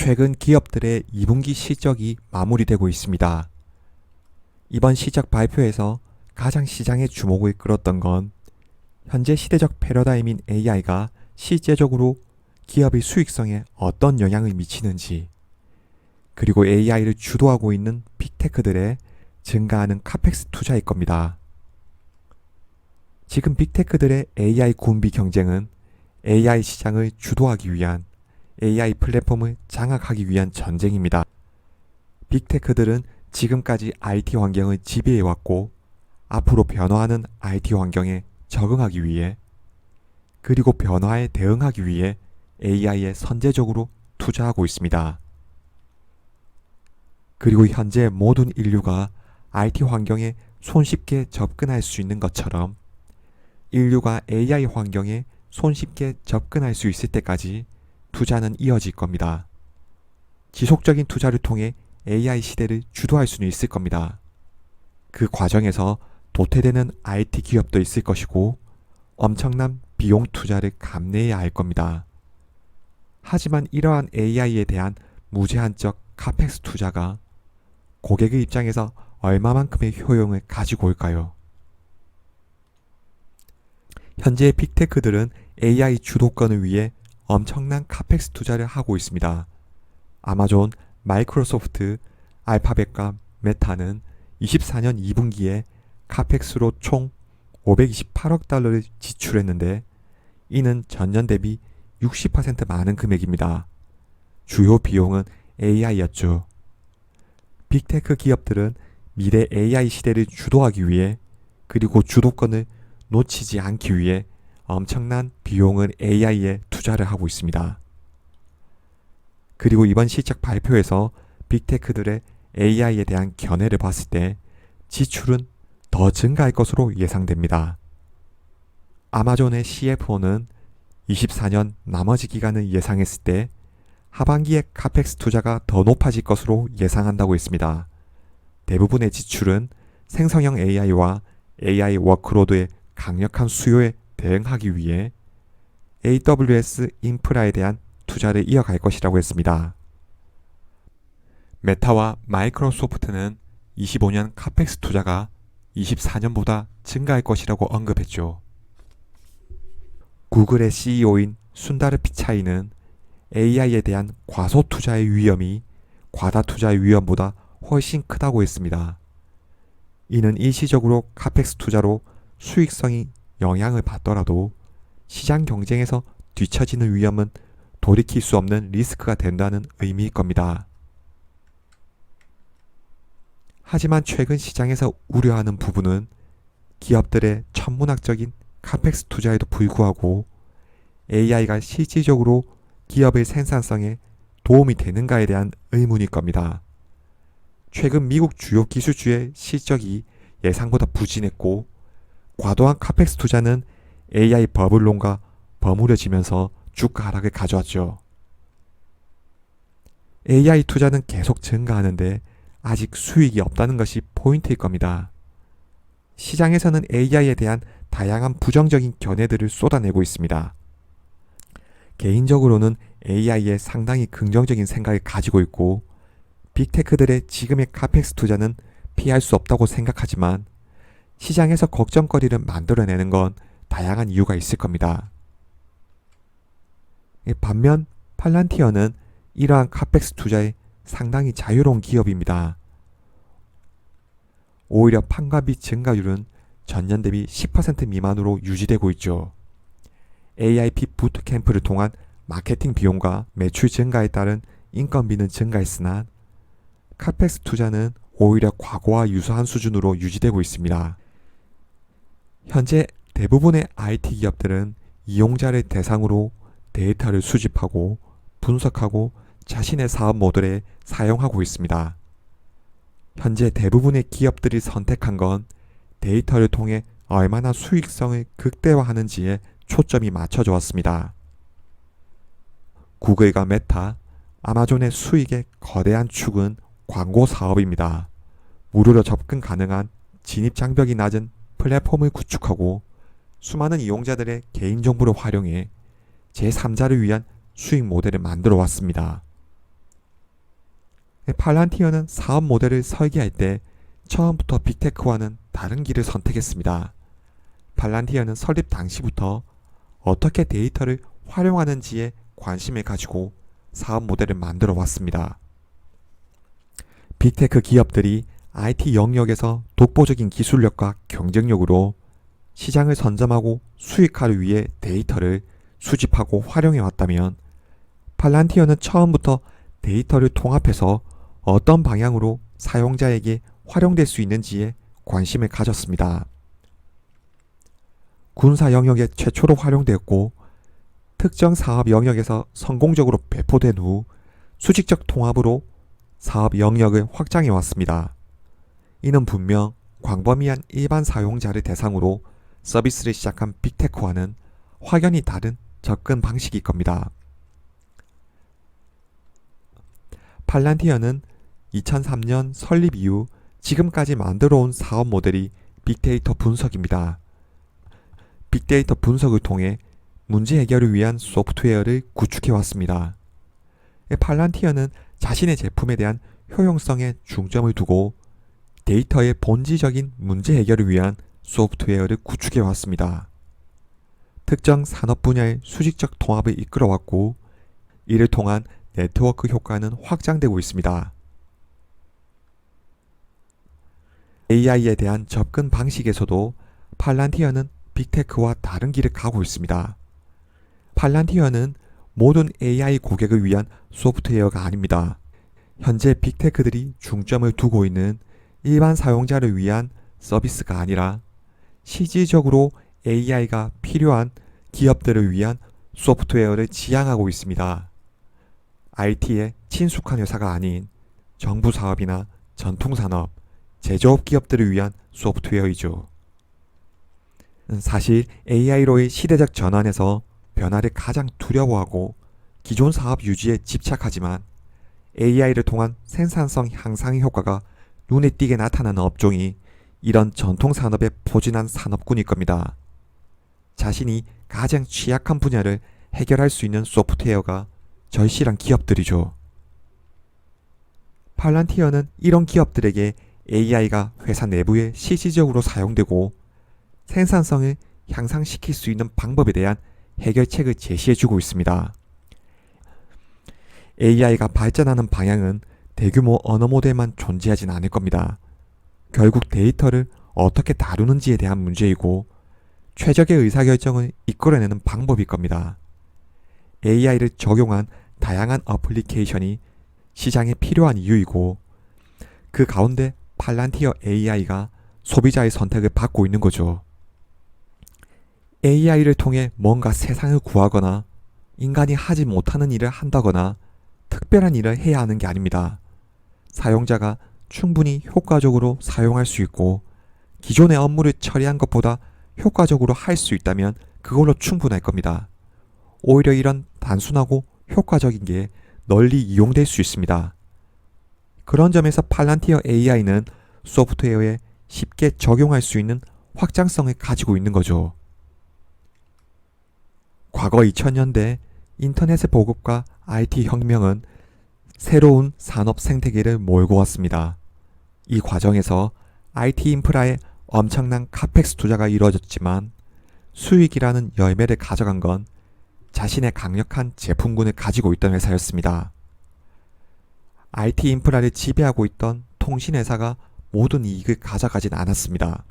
최근 기업들의 2분기 실적이 마무리되고 있습니다. 이번 실적 발표에서 가장 시장의 주목을 끌었던 건 현재 시대적 패러다임인 AI가 실제적으로 기업의 수익성에 어떤 영향을 미치는지, 그리고 AI를 주도하고 있는 빅테크들의 증가하는 카펙스 투자일 겁니다. 지금 빅테크들의 AI 군비 경쟁은 AI 시장을 주도하기 위한 AI 플랫폼을 장악하기 위한 전쟁입니다. 빅테크들은 지금까지 IT 환경을 지배해왔고 앞으로 변화하는 IT 환경에 적응하기 위해, 그리고 변화에 대응하기 위해 AI에 선제적으로 투자하고 있습니다. 그리고 현재 모든 인류가 IT 환경에 손쉽게 접근할 수 있는 것처럼 인류가 AI 환경에 손쉽게 접근할 수 있을 때까지 투자는 이어질 겁니다. 지속적인 투자를 통해 AI 시대를 주도할 수는 있을 겁니다. 그 과정에서 도태되는 IT 기업도 있을 것이고 엄청난 비용 투자를 감내해야 할 겁니다. 하지만 이러한 AI에 대한 무제한적 카펙스 투자가 고객의 입장에서 얼마만큼의 효용을 가지고 올까요? 현재 빅테크들은 AI 주도권을 위해 엄청난 카펙스 투자를 하고 있습니다. 아마존, 마이크로소프트, 알파벳과 메타는 24년 2분기에 카펙스로 총 528억 달러를 지출했는데 이는 전년 대비 60% 많은 금액입니다. 주요 비용은 AI였죠. 빅테크 기업들은 미래 AI 시대를 주도하기 위해, 그리고 주도권을 놓치지 않기 위해 엄청난 비용을 AI에 투자를 하고 있습니다. 그리고 이번 실적 발표에서 빅테크들의 AI에 대한 견해를 봤을 때 지출은 더 증가할 것으로 예상됩니다. 아마존의 CFO는 24년 나머지 기간을 예상했을 때 하반기에 카펙스 투자가 더 높아질 것으로 예상한다고 했습니다. 대부분의 지출은 생성형 AI와 AI 워크로드의 강력한 수요에 대응하기 위해 AWS 인프라에 대한 투자를 이어갈 것이라고 했습니다. 메타와 마이크로소프트는 25년 카펙스 투자가 24년보다 증가할 것이라고 언급했죠. 구글의 CEO인 순다르 피차이는 AI에 대한 과소 투자의 위험이 과다 투자의 위험보다 훨씬 크다고 했습니다. 이는 일시적으로 카펙스 투자로 수익성이 영향을 받더라도 시장 경쟁에서 뒤처지는 위험은 돌이킬 수 없는 리스크가 된다는 의미일 겁니다. 하지만 최근 시장에서 우려하는 부분은 기업들의 천문학적인 카펙스 투자에도 불구하고 AI가 실질적으로 기업의 생산성에 도움이 되는가에 대한 의문일 겁니다. 최근 미국 주요 기술주의 실적이 예상보다 부진했고 과도한 카펙스 투자는 AI 버블론과 버무려지면서 주가 하락을 가져왔죠. AI 투자는 계속 증가하는데 아직 수익이 없다는 것이 포인트일 겁니다. 시장에서는 AI에 대한 다양한 부정적인 견해들을 쏟아내고 있습니다. 개인적으로는 AI에 상당히 긍정적인 생각을 가지고 있고 빅테크들의 지금의 카펙스 투자는 피할 수 없다고 생각하지만 시장에서 걱정거리를 만들어내는 건 다양한 이유가 있을 겁니다. 반면 팔란티어는 이러한 카펙스 투자에 상당히 자유로운 기업입니다. 오히려 판관비 증가율은 전년 대비 10% 미만으로 유지되고 있죠. AIP 부트캠프를 통한 마케팅 비용과 매출 증가에 따른 인건비는 증가했으나 카펙스 투자는 오히려 과거와 유사한 수준으로 유지되고 있습니다. 현재 대부분의 IT 기업들은 이용자를 대상으로 데이터를 수집하고 분석하고 자신의 사업 모델에 사용하고 있습니다. 현재 대부분의 기업들이 선택한 건 데이터를 통해 얼마나 수익성을 극대화하는지에 초점이 맞춰져 왔습니다. 구글과 메타, 아마존의 수익의 거대한 축은 광고 사업입니다. 무료로 접근 가능한 진입 장벽이 낮은 플랫폼을 구축하고 수많은 이용자들의 개인정보를 활용해 제3자를 위한 수익 모델을 만들어 왔습니다. 팔란티어는 사업 모델을 설계할 때 처음부터 빅테크와는 다른 길을 선택했습니다. 팔란티어는 설립 당시부터 어떻게 데이터를 활용하는지에 관심을 가지고 사업 모델을 만들어 왔습니다. 빅테크 기업들이 IT 영역에서 독보적인 기술력과 경쟁력으로 시장을 선점하고 수익화를 위해 데이터를 수집하고 활용해 왔다면 팔란티어는 처음부터 데이터를 통합해서 어떤 방향으로 사용자에게 활용될 수 있는지에 관심을 가졌습니다. 군사 영역에 최초로 활용되었고 특정 사업 영역에서 성공적으로 배포된 후 수직적 통합으로 사업 영역을 확장해 왔습니다. 이는 분명 광범위한 일반 사용자를 대상으로 서비스를 시작한 빅테크와는 확연히 다른 접근 방식일 겁니다. 팔란티어는 2003년 설립 이후 지금까지 만들어온 사업 모델이 빅데이터 분석입니다. 빅데이터 분석을 통해 문제 해결을 위한 소프트웨어를 구축해 왔습니다. 팔란티어는 자신의 제품에 대한 효용성에 중점을 두고 데이터의 본질적인 문제 해결을 위한 소프트웨어를 구축해 왔습니다. 특정 산업 분야의 수직적 통합을 이끌어 왔고 이를 통한 네트워크 효과는 확장되고 있습니다. AI에 대한 접근 방식에서도 팔란티어는 빅테크와 다른 길을 가고 있습니다. 팔란티어는 모든 AI 고객을 위한 소프트웨어가 아닙니다. 현재 빅테크들이 중점을 두고 있는 일반 사용자를 위한 서비스가 아니라 실질적으로 AI가 필요한 기업들을 위한 소프트웨어를 지향하고 있습니다. IT에 친숙한 회사가 아닌 정부 사업이나 전통산업, 제조업 기업들을 위한 소프트웨어이죠. 사실 AI로의 시대적 전환에서 변화를 가장 두려워하고 기존 사업 유지에 집착하지만 AI를 통한 생산성 향상의 효과가 눈에 띄게 나타나는 업종이 이런 전통 산업에 포진한 산업군일 겁니다. 자신이 가장 취약한 분야를 해결할 수 있는 소프트웨어가 절실한 기업들이죠. 팔란티어는 이런 기업들에게 AI가 회사 내부에 실질적으로 사용되고 생산성을 향상시킬 수 있는 방법에 대한 해결책을 제시해주고 있습니다. AI가 발전하는 방향은 대규모 언어 모델만 존재하진 않을 겁니다. 결국 데이터를 어떻게 다루는지에 대한 문제이고 최적의 의사결정을 이끌어내는 방법일 겁니다. AI를 적용한 다양한 어플리케이션이 시장에 필요한 이유이고 그 가운데 팔란티어 AI가 소비자의 선택을 받고 있는 거죠. AI를 통해 뭔가 세상을 구하거나 인간이 하지 못하는 일을 한다거나 특별한 일을 해야 하는 게 아닙니다. 사용자가 충분히 효과적으로 사용할 수 있고 기존의 업무를 처리한 것보다 효과적으로 할 수 있다면 그걸로 충분할 겁니다. 오히려 이런 단순하고 효과적인 게 널리 이용될 수 있습니다. 그런 점에서 팔란티어 AI는 소프트웨어에 쉽게 적용할 수 있는 확장성을 가지고 있는 거죠. 과거 2000년대 인터넷의 보급과 IT 혁명은 새로운 산업 생태계를 몰고 왔습니다. 이 과정에서 IT 인프라에 엄청난 카펙스 투자가 이루어졌지만 수익이라는 열매를 가져간 건 자신의 강력한 제품군을 가지고 있던 회사였습니다. IT 인프라를 지배하고 있던 통신회사가 모든 이익을 가져가진 않았습니다.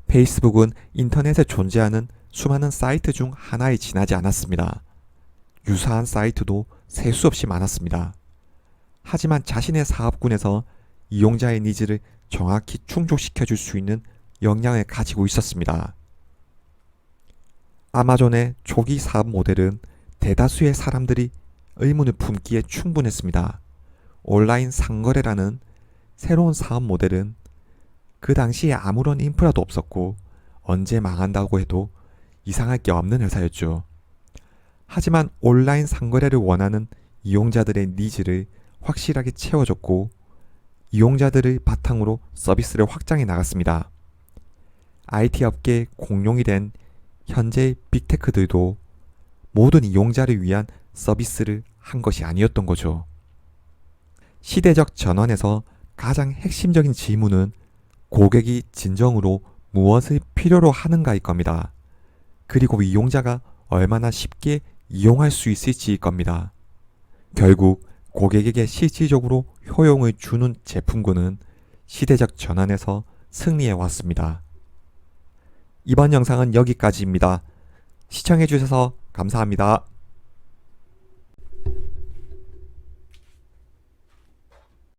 페이스북은 인터넷에 존재하는 수많은 사이트 중 하나에 지나지 않았습니다. 유사한 사이트도 셀 수 없이 많았습니다. 하지만 자신의 사업군에서 이용자의 니즈를 정확히 충족시켜 줄 수 있는 역량을 가지고 있었습니다. 아마존의 초기 사업 모델은 대다수의 사람들이 의문을 품기에 충분했습니다. 온라인 상거래라는 새로운 사업 모델은 그 당시에 아무런 인프라도 없었고 언제 망한다고 해도 이상할 게 없는 회사였죠. 하지만 온라인 상거래를 원하는 이용자들의 니즈를 확실하게 채워줬고 이용자들의 바탕으로 서비스를 확장해 나갔습니다. IT 업계의 공룡이 된 현재의 빅테크들도 모든 이용자를 위한 서비스를 한 것이 아니었던 거죠. 시대적 전환에서 가장 핵심적인 질문은 고객이 진정으로 무엇을 필요로 하는가일 겁니다. 그리고 이용자가 얼마나 쉽게 이용할 수 있을지일 겁니다. 결국 고객에게 실질적으로 효용을 주는 제품군은 시대적 전환에서 승리해 왔습니다. 이번 영상은 여기까지입니다. 시청해주셔서 감사합니다.